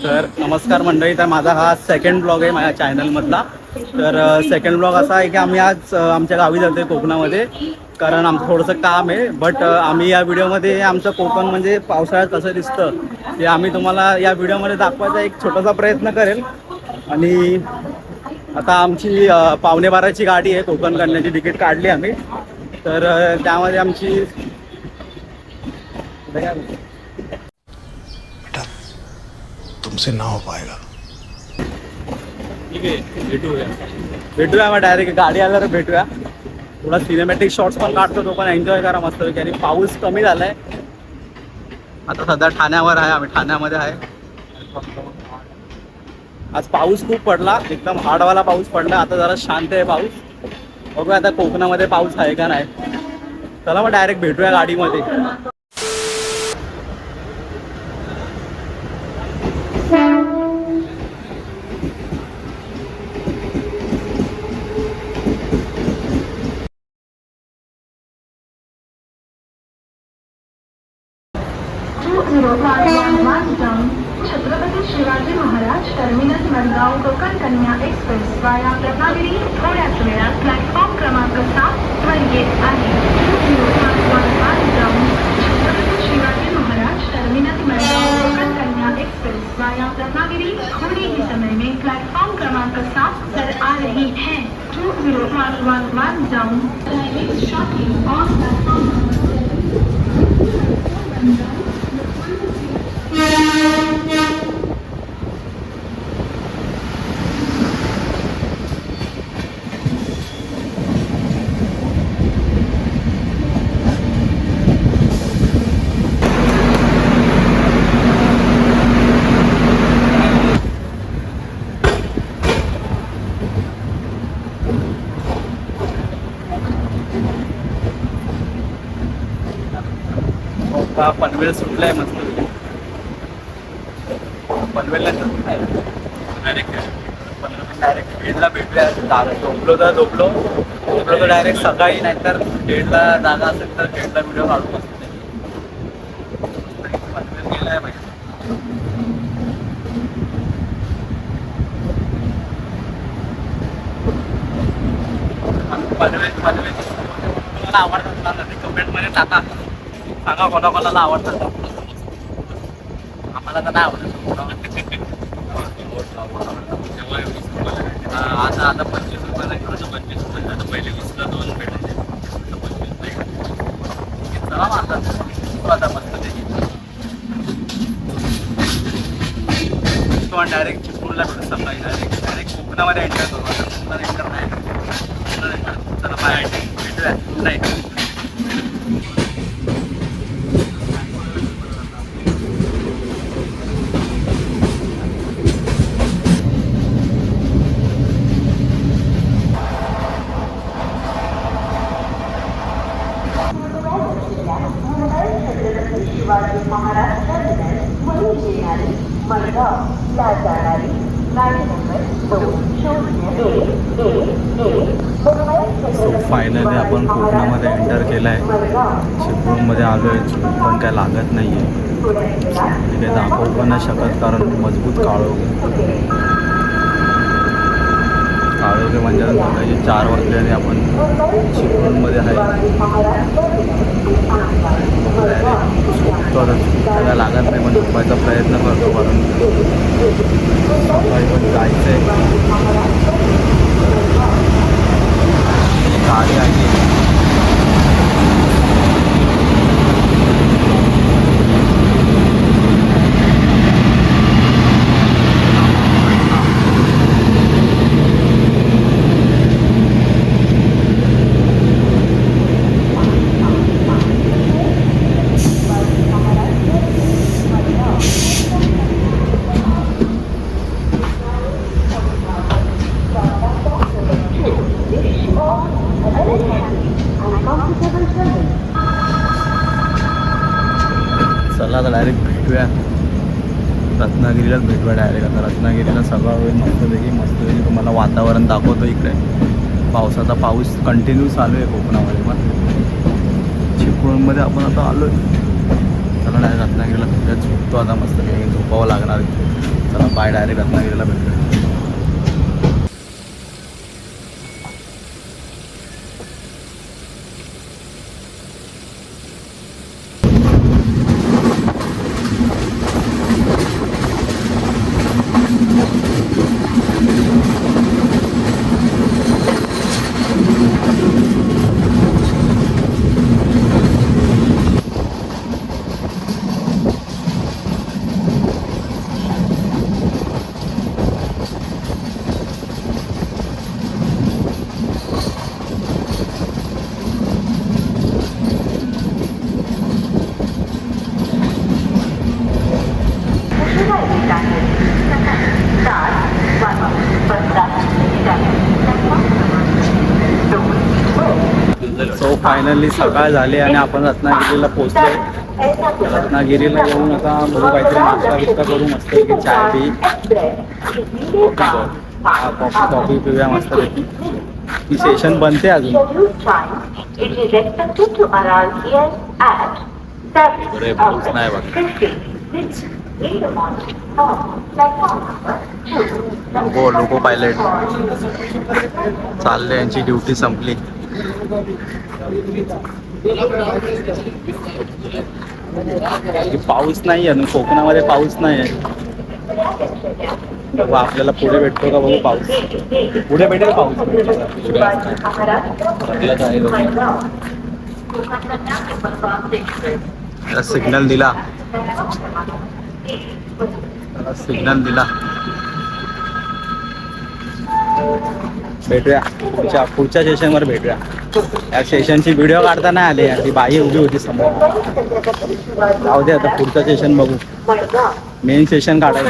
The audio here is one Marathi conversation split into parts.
तर नमस्कार मंडळी. तर माझा हा सेकंड ब्लॉग आहे माझ्या चॅनलमधला. तर सेकंड ब्लॉग असा आहे की आम्ही आज आमच्या गावी जातो आहे कोकणामध्ये, कारण आमचं थोडंसं काम आहे. बट आम्ही या व्हिडिओमध्ये आमचं कोकण म्हणजे पावसाळ्यात कसं दिसतं ते आम्ही तुम्हाला या व्हिडिओमध्ये दाखवायचा एक छोटासा प्रयत्न करेल. आणि आता आमची 11:15ची गाडी आहे, कोकण करण्याची तिकीट काढली आम्ही. तर त्यामध्ये आमची तुमसे ना हो पाएगा. ठीक आहे, भेटूया मग डायरेक्ट गाडी आल्यावर भेटूया. थोडा सिनेमॅटिक शॉट्स पण काढतो, तो पण एन्जॉय करा मस्त. आणि पाऊस कमी झालाय आता, सध्या ठाण्यावर आहे, आम्ही ठाण्यामध्ये आहे. आज पाऊस खूप पडला, एकदम हार्डवाला पाऊस पडला. आता जरा शांत आहे पाऊस. बघूया आता कोकणामध्ये पाऊस आहे का नाही. चला मग डायरेक्ट भेटूया गाडीमध्ये. छत्रपती शिवाजी महाराज टर्मिनस मडगाव कोकण कन्या एक्सप्रेस वाया रत्नागिरी थोड्याच वेळात प्लॅटफॉर्म क्रमांक 7 वर येत आहे. छत्रपती शिवाजी महाराज टर्मिनस मडगाव कोकण कन्या एक्सप्रेस वाया रत्नागिरी थोड़ी ही समय में प्लेटफॉर्म क्रमांक 7 पर आ रही है. 2011 down shortly on platform. Panvel सुटलाय मस्त. पनवेलला डायरेक्ट डेडला भेटूया. झोपलो तर डायरेक्ट सकाळी, नाहीतर डेडला जागा असेल तर डेडला व्हिडिओ काढू मस्त. पनवेल गेलाय पाहिजे. पनवेल तुम्हाला आवडतात ना, ते कमेंटमध्ये टाका, सांगा कोणाकोणाला आवडतात. आम्हाला तर नाही आवडत. आता 25 रुपयाला किलो, 25 रुपये. आता पहिले 20ला 2 भेटायचे, 25 चला आता मस्त त्याची. डायरेक्ट चिपळूणला भेटू सकाळी. डायरेक्ट कोकणामध्ये एंटर करू. आता कोकणात एंटर नाही. चला बाय, भेटूया नाही. शिवाजी महाराज टर्मिनस वरून येणारी मडगावला जाणारी गाडी नंबर 2011. फायनली आपण कोकणामध्ये एंटर केलं आहे. चिपळूणमध्ये आलो आहे. पण काय लागत नाही आहे, ते दाखवू पण नाही शकत कारण मजबूत काळोखे म्हणजे सकाळी 4 वाजल्याने आपण चिपळूणमध्ये आहे. काय लागत नाही, पण झोपायचा प्रयत्न करतो कारण सकाळी पण जायचं आहे. गाडी आहे. चला आता डायरेक्ट भेटूया रत्नागिरीलाच भेटूया डायरेक्ट. आता रत्नागिरीला सगळा वेळ मस्तपैकी तुम्हाला वातावरण दाखवतो. इकडे पावसाचा पाऊस कंटिन्यू चालू आहे कोकणामध्ये. पण चिपळूणमध्ये आपण आता आलो आहे. चला डायरेक्ट रत्नागिरीला भेटूया. झोपतो आता मस्त झोपावं लागणार आहे. चला बाय, डायरेक्ट रत्नागिरीला भेटूया. सो फायनली सकाळ झाली आणि आपण रत्नागिरीला पोहोचलोय. रत्नागिरीला येऊन आता बघू काहीतरी नाश्ता बिस्ता करू मस्त की चाय पी कॉफी पिऊया मस्त पैकी. ती सेशन बनते अजून. लोको पायलट चालले, यांची ड्युटी संपली. पाऊस नाही आहे कोकणामध्ये, पाऊस नाही आहे. बघू आपल्याला पुढे भेटतो का बघू पाऊस. पुढे भेटेल पाऊस. सिग्नल दिला, सिग्नल दिला. भेटूया पुढच्या सेशनवर भेटूया. या सेशनची व्हिडिओ काढता नाही आले यार, ती बाई उभी होती समोर. जाऊ दे आता पुढचं सेशन बघू. मेन सेशन काढायचं.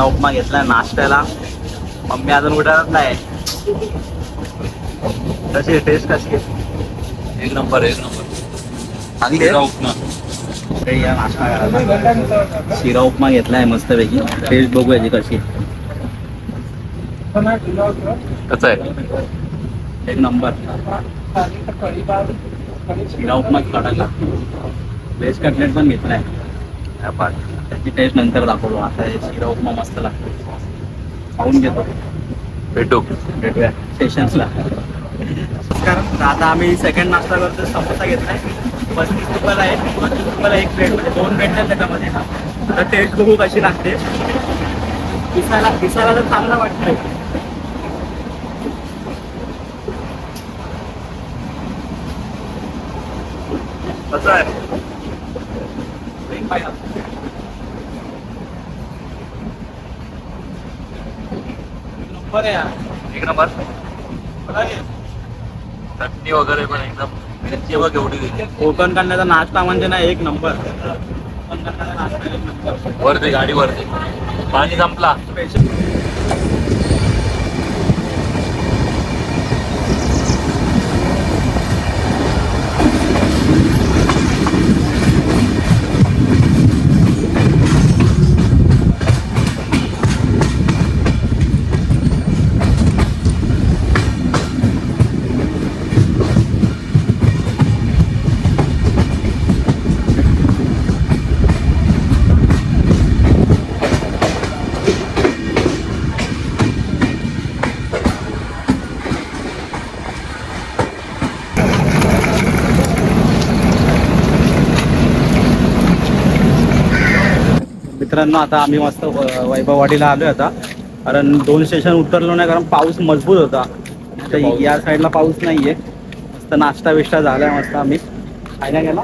उपमा घेतलाय नाश्त्याला. मम्मी अजून उठायच नाही. कशी आहे टेस्ट, कशी आहे? एक नंबर, एक नंबर. चांगली आहे. या नाश्ता करायला शिरा उपमा घेतलाय मस्तपैकी. टेस्ट बघू याची कशी आहे. कसं आहे? एक नंबर. शिरा उपमा काढायला. व्हेज कटलेट पण घेतलाय. त्याची टेस्ट नंतर दाखवतो. आता हे शिरा उपमा मस्त लागतो. खाऊन घेतो. भेटूया सेशन्सला. नमस्कार. आता आम्ही सेकंड नाश्ता करतो. समोसा घेतलाय 35 रुपयाला आहे. 25 रुपयाला एक प्लेट, म्हणजे 2 भेटतात त्याच्यामध्ये. आता टेस्ट बघू कशी लागते. दिसायला तर चांगलं वाटतंय. कसं आहे? एक नंबर. चटणी वगैरे पण एकदम. मिरची बघ एवढी दिली. कोकण कन्याचा नाश्ता म्हणजे ना एक नंबर. वरती गाडीवरती पाणी संपला. मित्रांनो आता आम्ही मस्त वैभववाडीला आलोय आता. कारण 2 स्टेशन उतरलो नाही, कारण पाऊस मजबूत होता. आता या साईडला पाऊस नाहीये. मस्त नाश्ता बिष्टा झालाय मस्त. आम्ही काय काय केला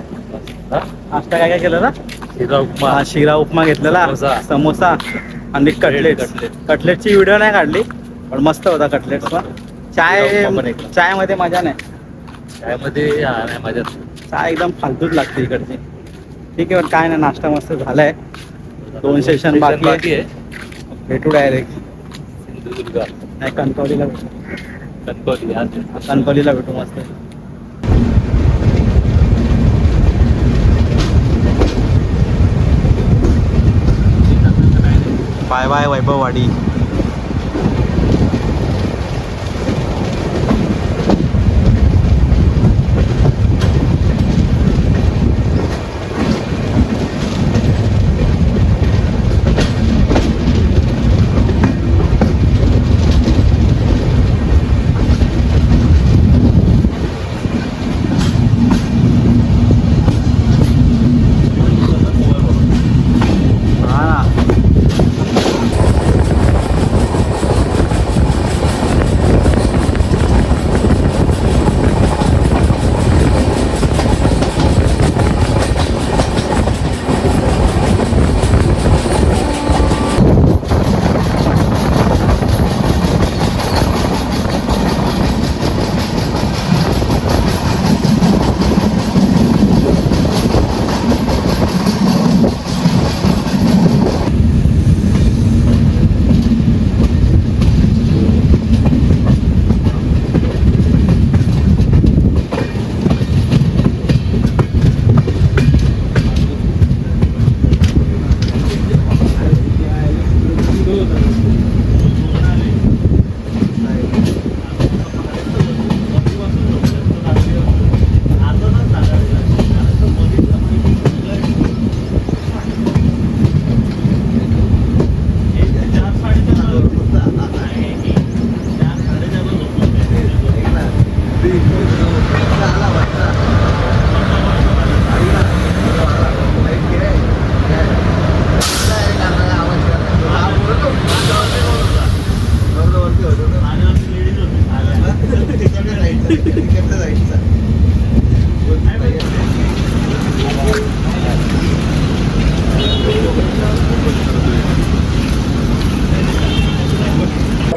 नाश्ता, काय काय केलं ना? शिरा उपमा घेतलेला, समोसा आणि कटलेटची व्हिडिओ नाही काढली, पण मस्त होता कटलेटचा. चाय मध्ये मजा नाही. चायमध्ये मजा. चाय एकदम फालतूच लागते इकडची. ठीक आहे, काय नाही, नाश्ता मस्त झालाय. 2 सेशन बाकी आहे. भेटू डायरेक्ट. सिंधुदुर्ग नाही, कणकवलीला कणकवली आज. कणकवलीला भेटू मस्त. Bye bye Vaibhavwadi.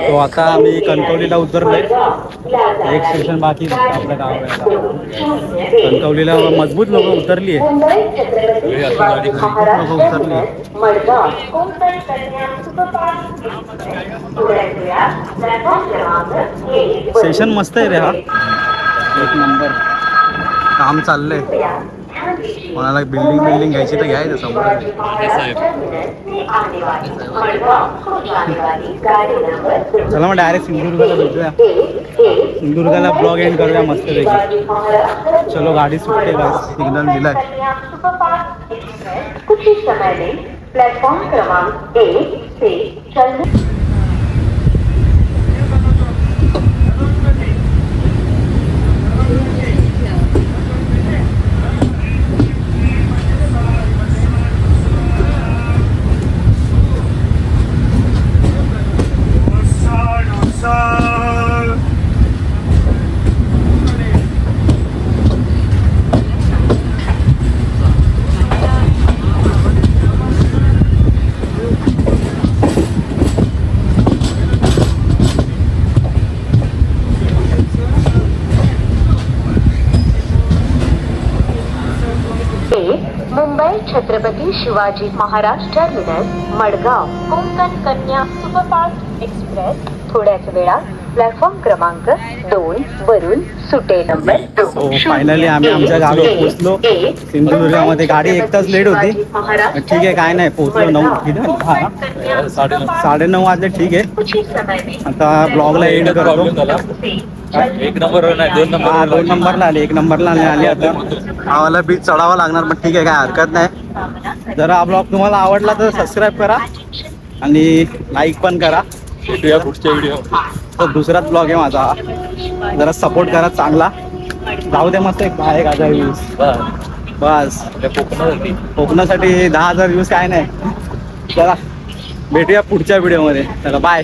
तो आता आम्ही कणकवलीला उतरलोय. एक स्टेशन बाकी आपल्या गावाला. कणकवलीला मजबूत लोक उतरली आहे. लोक उतरली आहे. स्टेशन मस्त आहे रे हा. एक नंबर. काम चाललंय. कोणाला बिल्डिंग घ्यायची तर घ्यायचं समोर. चला मग डायरेक्ट सिंधुदुर्गला भेटूया. सिंधुदुर्गला ब्लॉग एंड करूया मस्त पैकी. चलो गाडी सुटते का सिग्नल दिलाय. कुछ ही समय में प्लेटफॉर्म क्रमांक 1 से चलने Mumbai Chhatrapati Shivaji Maharaj terminus Madgaon Konkan Kanya superfast express थोड्याच वेळात प्लॅटफॉर्म क्रमांक 2 वरून सुटे नंबर 2. फायनली आम्ही आमच्या गावी पोहोचलो. सिंधुदुर्गामध्ये गाडी एक तास लेट होती. ठीक आहे काय नाही पोहोचलो 9 साडेनऊ वाजले. ठीक आहे आता ब्लॉगला एंड करतो. एक नंबर नाही 2 नंबर. हा 2 नंबरला आले. 1 नंबरला आली आता. आम्हाला बीच चढावं लागणार पण ठीक आहे काय हरकत नाही. जर हा ब्लॉग तुम्हाला आवडला तर सबस्क्राईब करा आणि लाईक पण करा. भेटूया पुढच्या व्हिडिओ. तो दुसराच ब्लॉग आहे माझा. जरा सपोर्ट करा चांगला. जाऊ दे मस्त एक 10,000 व्ह्यूज बस. कोकणासाठी 10,000 व्ह्यूज काय नाही. चला भेटूया पुढच्या व्हिडिओमध्ये. चला बाय.